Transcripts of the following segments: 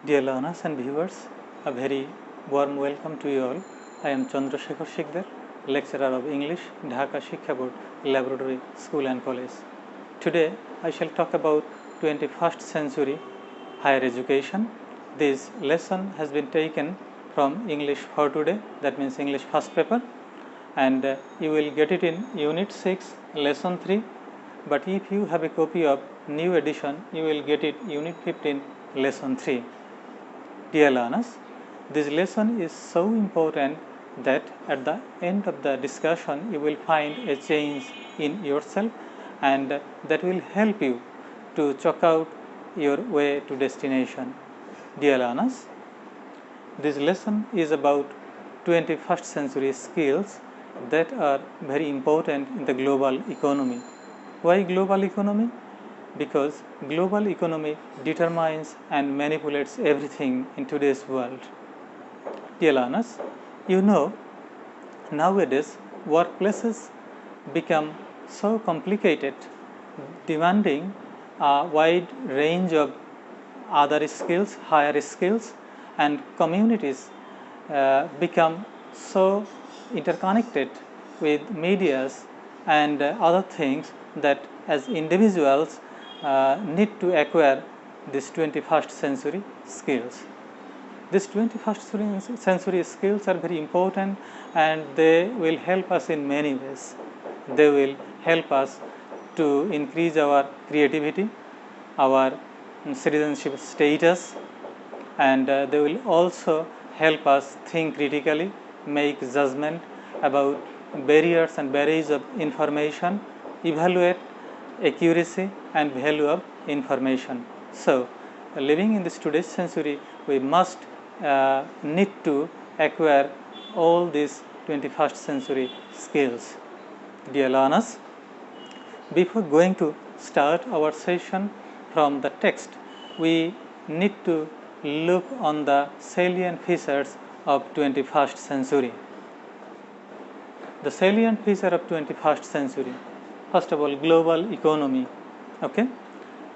Dear learners and viewers, a very warm welcome to you all. I am Chandrasekhar Sikder, lecturer of English, Dhaka Shiksha Board, Laboratory School and College. Today, I shall talk about 21st century higher education. This lesson has been taken from English for today, that means English first paper, and you will get it in Unit 6, Lesson 3. But if you have a copy of new edition, you will get it Unit 15, Lesson 3. Dear learners, this lesson is so important that at the end of the discussion you will find a change in yourself, and that will help you to chalk out your way to destination. Dear learners, this lesson is about 21st century skills that are very important in the global economy. Why global economy? Because global economy determines and manipulates everything in today's world. Dear learners, you know, nowadays workplaces become so complicated, demanding a wide range of other skills, higher skills, and communities become so interconnected with medias and other things that as individuals need to acquire these 21st century skills. These 21st century skills are very important, and they will help us in many ways. They will help us to increase our creativity, our citizenship status, and they will also help us think critically, make judgment about barriers and barriers of information, evaluate accuracy and value of information. So, living in this today's century, we must need to acquire all these 21st century skills. Dear learners, before going to start our session from the text, we need to look on the salient features of 21st century. The salient feature of 21st century. First of all, global economy. Okay,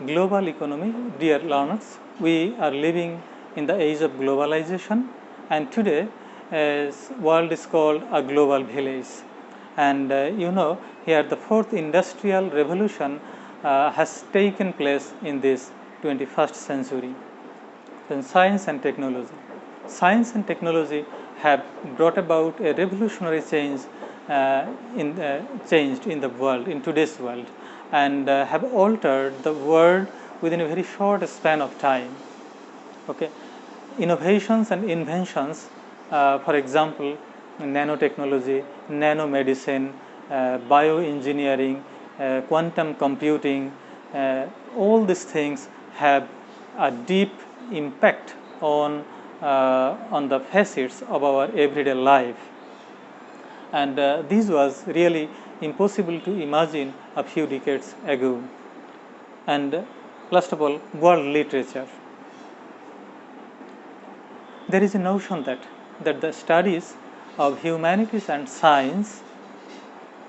global economy. Dear learners, we are living in the age of globalization, and today world is called a global village. And you know, here the fourth industrial revolution has taken place in this 21st century. Then science and technology. Science and technology have brought about a revolutionary change changed in the world, in today's world, and have altered the world within a very short span of time. Okay, innovations and inventions, for example, nanotechnology, nanomedicine, bioengineering, quantum computing, all these things have a deep impact on the facets of our everyday life, and this was really impossible to imagine a few decades ago. And last of all, world literature. There is a notion that the studies of humanities and science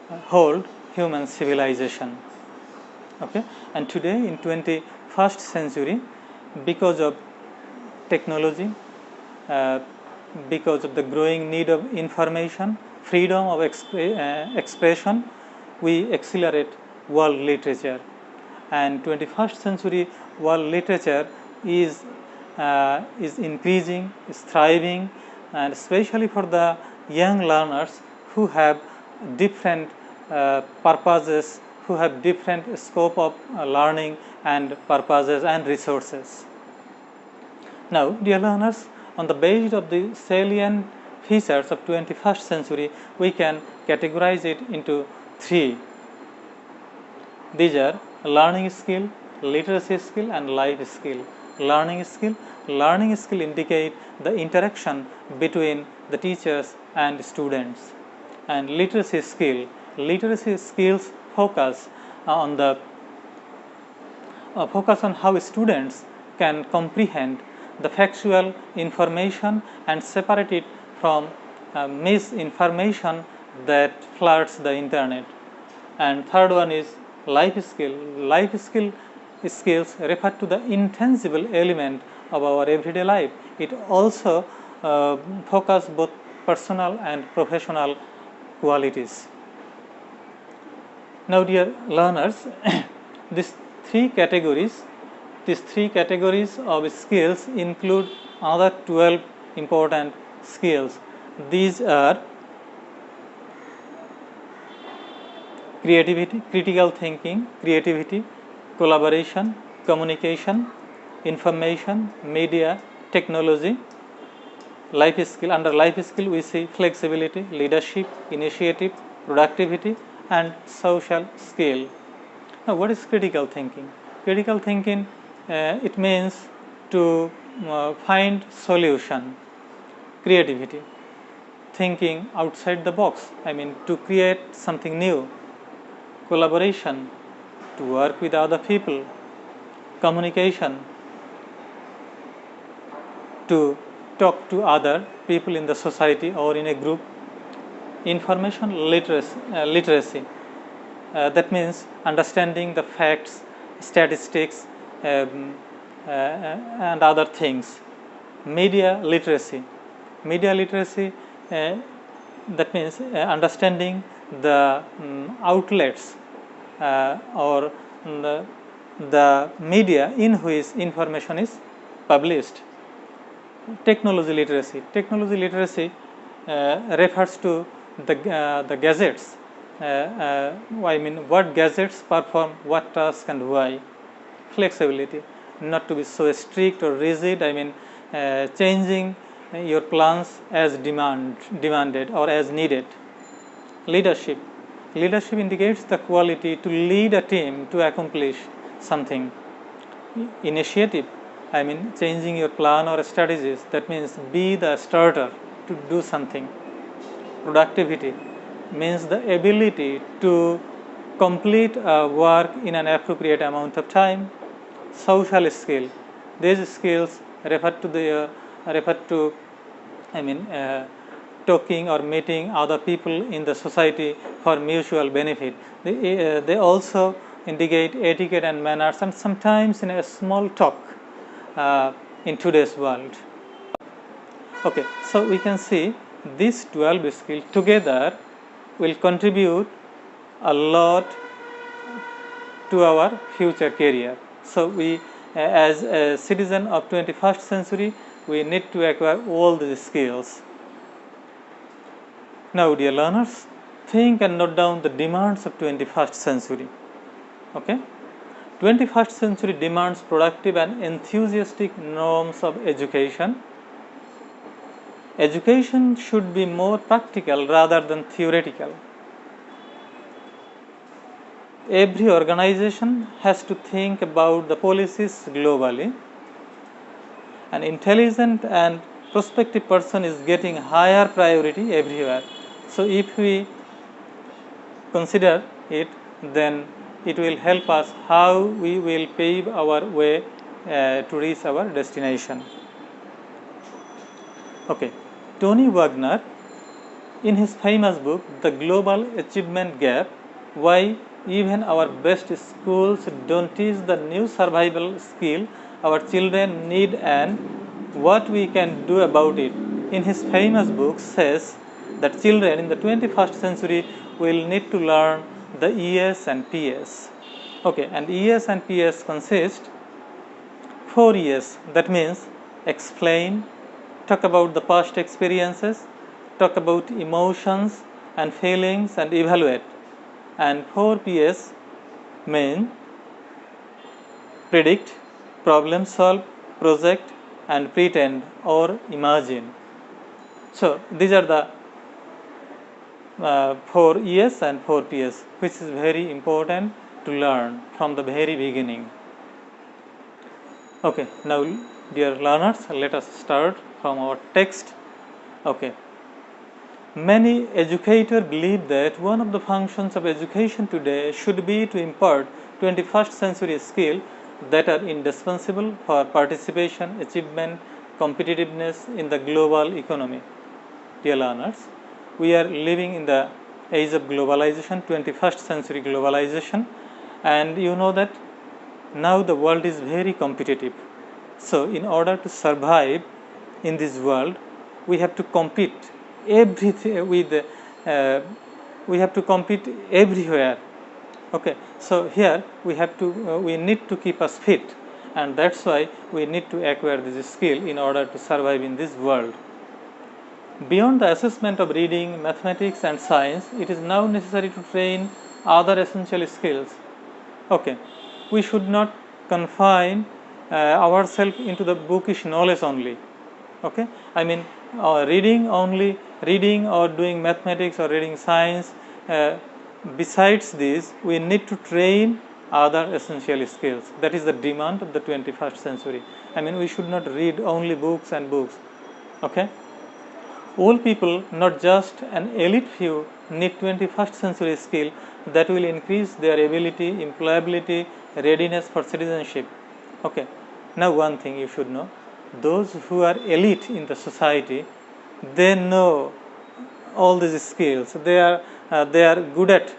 hold human civilization. Okay, and today in 21st century, because of technology, because of the growing need of information, freedom of expression, we accelerate world literature, and 21st century world literature is increasing, is thriving, and especially for the young learners who have different purposes, who have different scope of learning and purposes and resources. Now, dear learners, on the basis of the salient features of 21st century, we can categorize it into three. These are learning skill, literacy skill, and life skill. Learning skill indicate the interaction between the teachers and students, and literacy skills focus on how students can comprehend the factual information and separate it from misinformation that floods the internet. And third one is life skill skills refer to the intangible element of our everyday life. It also focuses both personal and professional qualities. Now, dear learners, these three categories of skills include another 12 important skills. These are creativity, critical thinking, creativity, collaboration, communication, information, media, technology. Life skill, under life skill we see flexibility, leadership, initiative, productivity, and social skill. Now, what is critical thinking? Critical thinking, it means to find solution. Creativity, thinking outside the box, to create something new. Collaboration, to work with other people. Communication, to talk to other people in the society or in a group. Information literacy, that means understanding the facts, statistics, and other things. Media literacy, that means understanding the outlets or the media in which information is published. Technology literacy refers to the gadgets. What gadgets perform what task and why. Flexibility, not to be so strict or rigid, changing your plans as demanded or as needed. Leadership indicates the quality to lead a team to accomplish something. Initiative, changing your plan or strategies, that means be the starter to do something. Productivity means the ability to complete work in an appropriate amount of time. Social skill, these skills refer to talking or meeting other people in the society for mutual benefit. They also indicate etiquette and manners, and sometimes in a small talk in today's world. Okay, so we can see these 12 skills together will contribute a lot to our future career. So we, as a citizen of 21st century, we need to acquire all these skills. Now, dear learners, think and note down the demands of 21st century. Okay, 21st century demands productive and enthusiastic norms of education. Education should be more practical rather than theoretical. Every organization has to think about the policies globally. An intelligent and prospective person is getting higher priority everywhere. So if we consider it, then it will help us how we will pave our way to reach our destination. Okay, Tony Wagner, in his famous book The Global Achievement Gap, Why Even Our Best Schools Don't Teach the New Survival Skill Our Children Need and What We Can Do About It, in his famous book says that children in the 21st century will need to learn the ES and PS. Okay, and ES and PS consist 4 E's, that means explain, talk about the past experiences, talk about emotions and feelings, and evaluate. And 4 P's mean predict, problem solve, project, and pretend or imagine. So these are the 4 E's and 4 P's, which is very important to learn from the very beginning. Okay, now dear learners, let us start from our text. Okay, many educators believe that one of the functions of education today should be to impart 21st century skills that are indispensable for participation, achievement, competitiveness in the global economy. Dear learners, we are living in the age of globalization, 21st century globalization, and you know that now the world is very competitive. So in order to survive in this world, we have to compete everything with we have to compete everywhere. Okay, so here we need to keep us fit, and that's why we need to acquire this skill in order to survive in this world. Beyond the assessment of reading, mathematics and science, it is now necessary to train other essential skills. Okay, we should not confine ourselves into the bookish knowledge only. Okay, I mean reading or doing mathematics or reading science. Besides this, we need to train other essential skills. That is the demand of the 21st century. I mean, we should not read only books and books. Okay, all people, not just an elite few, need 21st century skill that will increase their ability, employability, readiness for citizenship. Okay, now one thing you should know: those who are elite in the society, they know all these skills. They are good at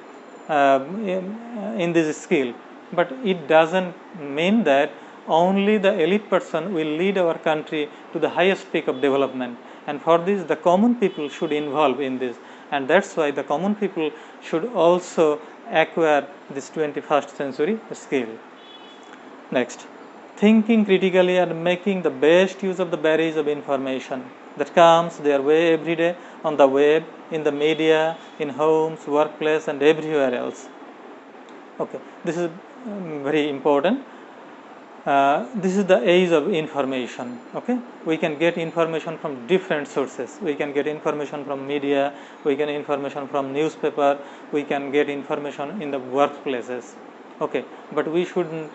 in this skill, but it doesn't mean that only the elite person will lead our country to the highest peak of development. And for this, the common people should involve in this, and that's why the common people should also acquire this 21st century skill. Next, thinking critically and making the best use of the barrage of information that comes their way every day on the web, in the media, in homes, workplace and everywhere else. Okay, this is very important. This is the age of information. Okay, we can get information from different sources. We can get information from media, we can information from newspaper, we can get information in the workplaces. Okay, but we shouldn't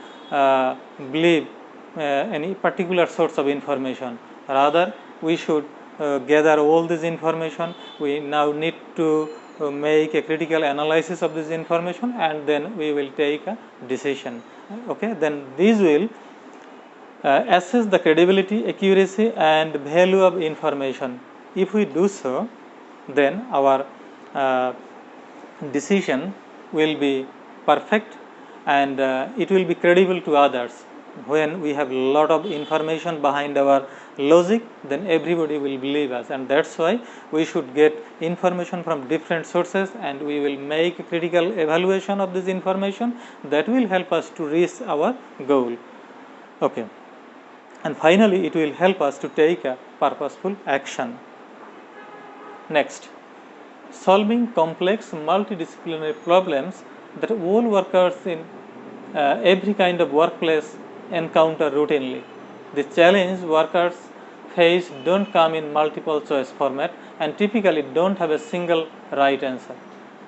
believe any particular source of information. Rather, we should gather all this information. We now need to make a critical analysis of this information, and then we will take a decision. Okay, then these will assess the credibility, accuracy and value of information. If we do so, then our decision will be perfect, and it will be credible to others. When we have a lot of information behind our logic, then everybody will believe us, and that's why we should get information from different sources, and we will make a critical evaluation of this information that will help us to reach our goal. Okay, and finally it will help us to take a purposeful action. Next, solving complex multidisciplinary problems that all workers in every kind of workplace encounter routinely. The challenge workers face don't come in multiple choice format and typically don't have a single right answer.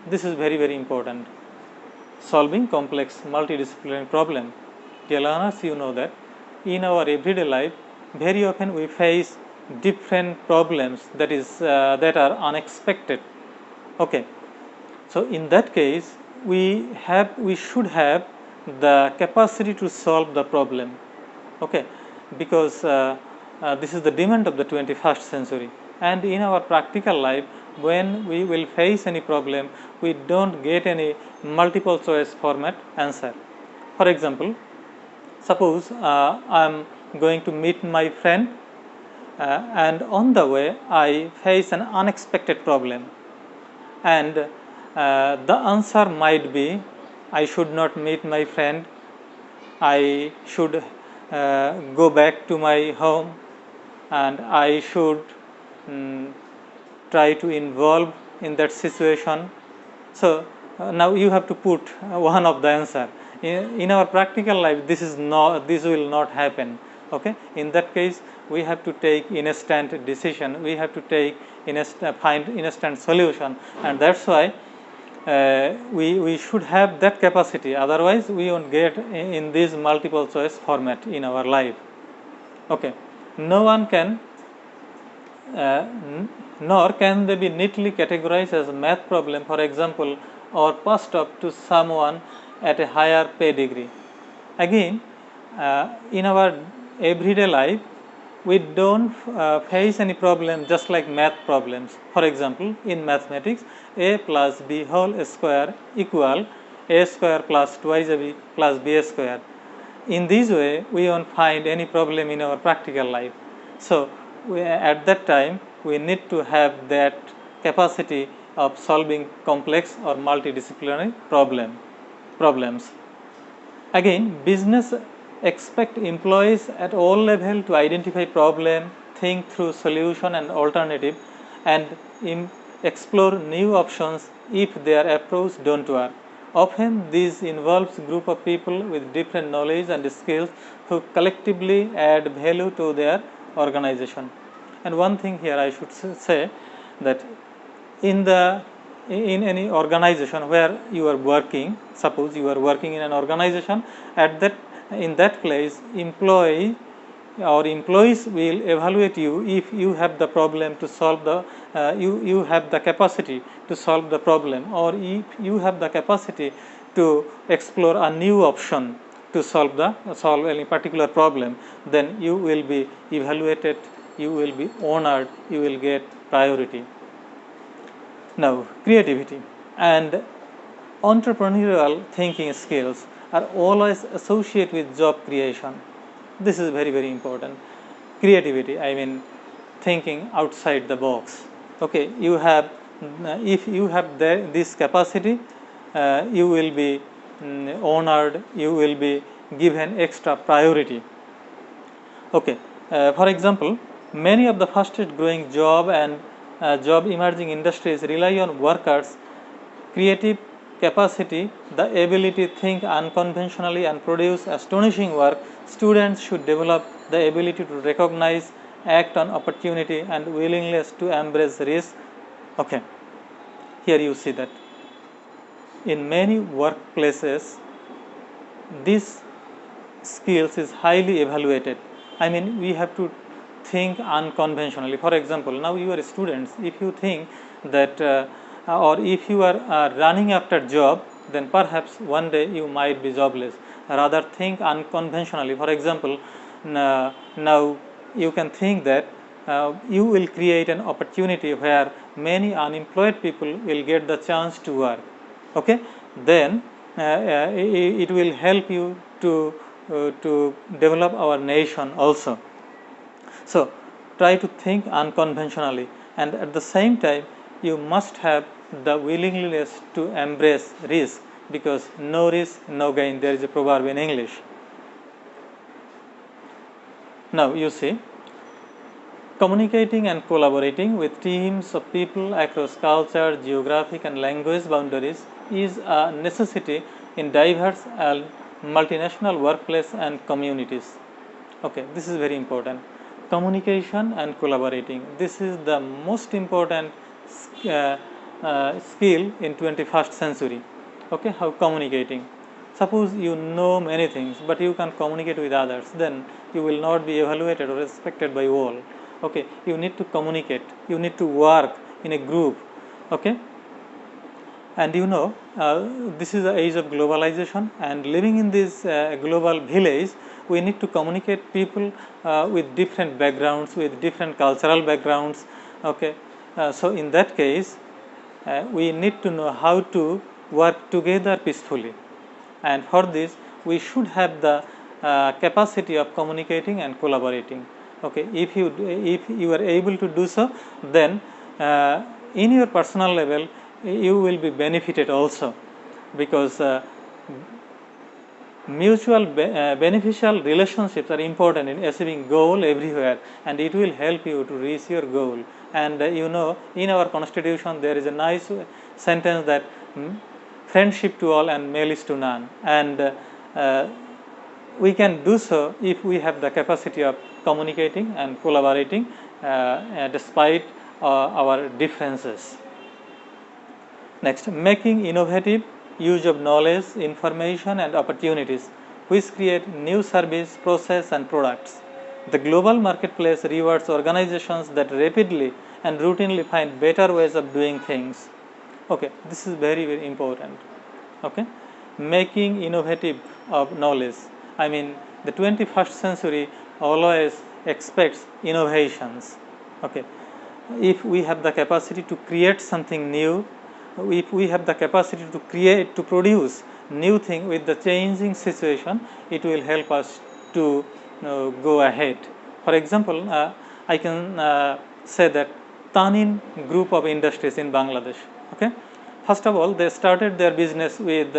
This is very, very important. Solving complex multidisciplinary problem. Dear learners, you know that in our everyday life, very often we face different problems that are unexpected. Okay, so in that case, we should have the capacity to solve the problem. Okay, because this is the demand of the 21st century, and in our practical life, when we will face any problem, we don't get any multiple choice format answer. For example, suppose I am going to meet my friend, and on the way I face an unexpected problem, and the answer might be I should not meet my friend, I should go back to my home, and I should try to involve in that situation. So now you have to put one of the answer. In our practical life, this will not happen. Okay, in that case we have to take instant decision, we have to take find instant solution, and that's why we should have that capacity. Otherwise we won't get in this multiple choice format in our life. Okay, no one can nor can they be neatly categorized as a math problem, for example, or passed up to someone at a higher pedigree. Again, in our everyday life, we don't face any problem just like math problems. For example, in mathematics, a plus b whole square equal a square plus twice ab plus b square. in this way we won't find any problem in our practical life. So at that time we need to have that capacity of solving complex or multidisciplinary problems. Again, business expect employees at all level to identify problem, think through solution and alternative, and explore new options if their approach don't work. Often this involves group of people with different knowledge and skills who collectively add value to their organization. And one thing here I should say that in any organization where you are working, suppose you are working in an organization, in that place employees will evaluate you if you have the problem to solve the you have the capacity to solve the problem, or if you have the capacity to explore a new option to solve any particular problem, then you will be evaluated, you will be honored, you will get priority. Now, creativity and entrepreneurial thinking skills are always associated with job creation. This is very, very important. Creativity, I mean thinking outside the box. Okay, you have, if you have this capacity, you will be honored, you will be given extra priority. Okay, for example, many of the fastest growing job emerging industries rely on workers' creative capacity, the ability to think unconventionally and produce astonishing work. Students should develop the ability to recognize, act on opportunity, and willingness to embrace risk. Okay, here you see that in many workplaces this skills is highly evaluated. I mean, we have to think unconventionally. For example, now you are students, if you think that or if you are running after job, then perhaps one day you might be jobless. Rather think unconventionally. For example, now you can think that you will create an opportunity where many unemployed people will get the chance to work. Okay, then it will help you to develop our nation also. So try to think unconventionally, and at the same time you must have the willingness to embrace risk, because no risk, no gain. There is a proverb in English. Now you see, communicating and collaborating with teams of people across culture, geographic and language boundaries is a necessity in diverse and multinational workplace and communities. Okay, this is very important. Communication and collaborating, this is the most important skill in 21st century. Okay, how communicating. Suppose you know many things but you can communicate with others, then you will not be evaluated or respected by all. Okay, you need to communicate, you need to work in a group. Okay, and you know this is the age of globalization, and living in this global village, we need to communicate people with different backgrounds, with different cultural backgrounds. Okay, so in that case we need to know how to work together peacefully, and for this we should have the capacity of communicating and collaborating. Okay, if you are able to do so, then in your personal level you will be benefited also, because mutual beneficial relationships are important in achieving goal everywhere, and it will help you to reach your goal. And you know, in our constitution there is a nice sentence that friendship to all and malice to none, and we can do so if we have the capacity of communicating and collaborating despite our differences. Next, making innovative use of knowledge, information and opportunities which create new service, process and products. The global marketplace rewards organizations that rapidly and routinely find better ways of doing things. Okay, this is very, very important. Okay, making innovative of knowledge. I mean, the 21st century always expects innovations. Okay, if we have the capacity to create something new, if we have the capacity to produce new thing with the changing situation, it will help us to go ahead. For example, I can say that Tanin group of industries in Bangladesh. Okay, first of all, they started their business with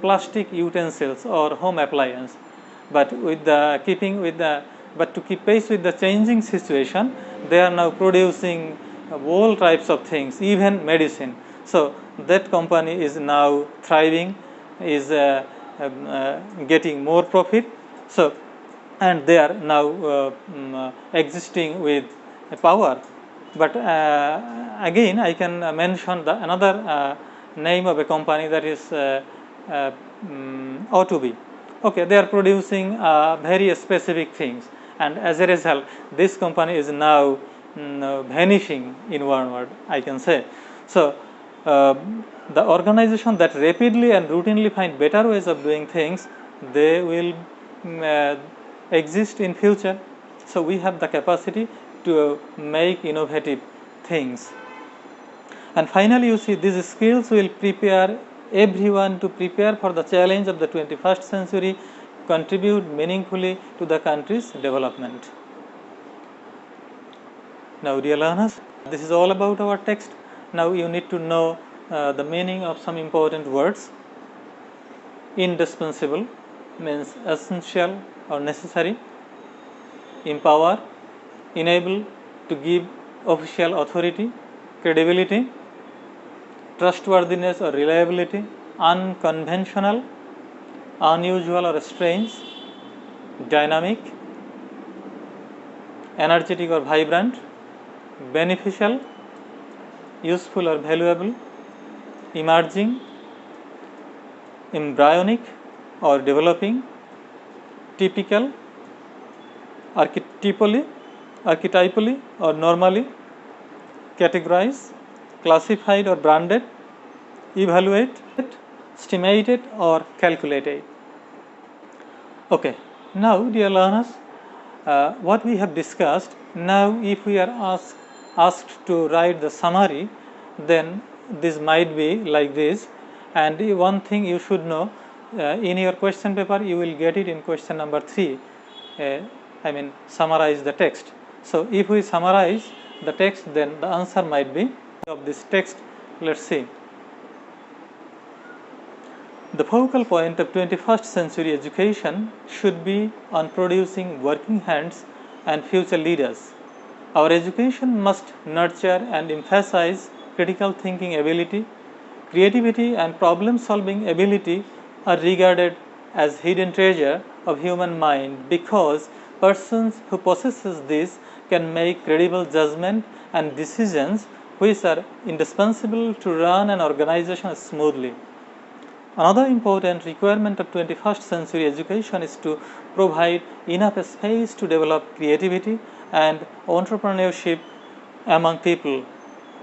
plastic utensils or home appliance, but with the but to keep pace with the changing situation, they are now producing all types of things, even medicine. So that company is now thriving, is getting more profit. So, and they are now existing with power. But again, I can mention another name of a company, that is O2B. Okay, they are producing very specific things, and as a result, this company is now vanishing in one word, I can say. So, the organization that rapidly and routinely find better ways of doing things, they will exist in future. So we have the capacity to make innovative things. And finally, you see, these skills will prepare everyone to prepare for the challenge of the 21st century, contribute meaningfully to the country's development. Now, dear learners, this is all about our text. Now you need to know the meaning of some important words. Indispensable means essential or necessary. Empower, enable to give official authority, credibility, trustworthiness or reliability, unconventional, unusual or strange, dynamic, energetic or vibrant, beneficial, useful or valuable, emerging, embryonic or developing, typical, archetypally or normally, categorize, classified or branded, evaluate, estimated or calculated. Okay, now dear learners, what we have discussed, now if we are asked to write the summary, then this might be like this. And one thing you should know, in your question paper you will get it in question number 3, I mean summarize the text. So if we summarize the text, then the answer might be of this text. Let's see. The focal point of 21st century education should be on producing working hands and future leaders. Our education must nurture and emphasize critical thinking ability. Creativity and problem solving ability are regarded as hidden treasure of human mind, because persons who possesses this can make credible judgment and decisions which are indispensable to run an organization smoothly. Another important requirement of 21st century education is to provide enough space to develop creativity and entrepreneurship among people.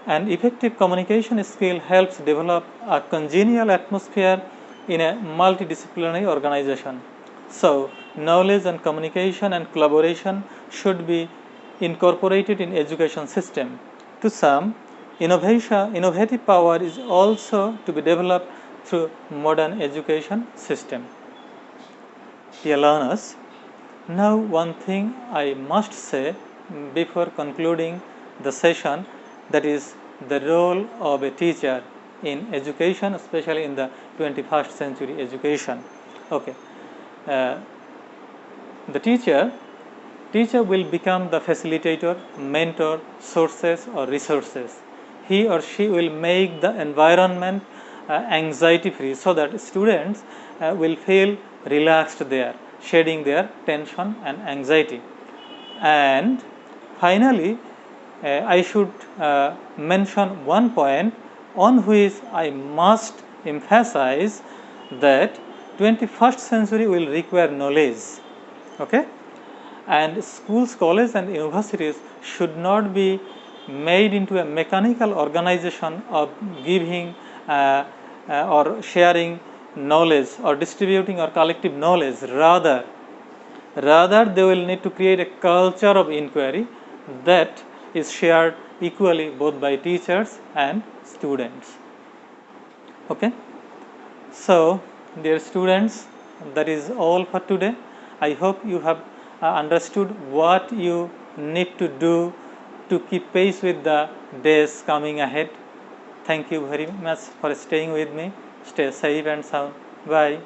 An effective communication skill helps develop a congenial atmosphere in a multidisciplinary organization. So, knowledge and communication and collaboration should be incorporated in education system. To some, innovative power is also to be developed through modern education system. Dear learners, now one thing I must say before concluding the session, that is the role of a teacher in education, especially in the 21st century education. Okay, the teacher will become the facilitator, mentor, sources or resources. He or she will make the environment anxiety free, so that students will feel relaxed there, shedding their tension and anxiety. And finally, I should mention one point on which I must emphasize, that 21st century will require knowledge. Okay, and schools, colleges and universities should not be made into a mechanical organization of giving or sharing knowledge or distributing or collective knowledge. Rather they will need to create a culture of inquiry that is shared equally both by teachers and students. Okay, so Dear students, that is all for today. I hope you have understood what you need to do to keep pace with the days coming ahead. Thank you very much for staying with me. Stay safe and sound. Bye.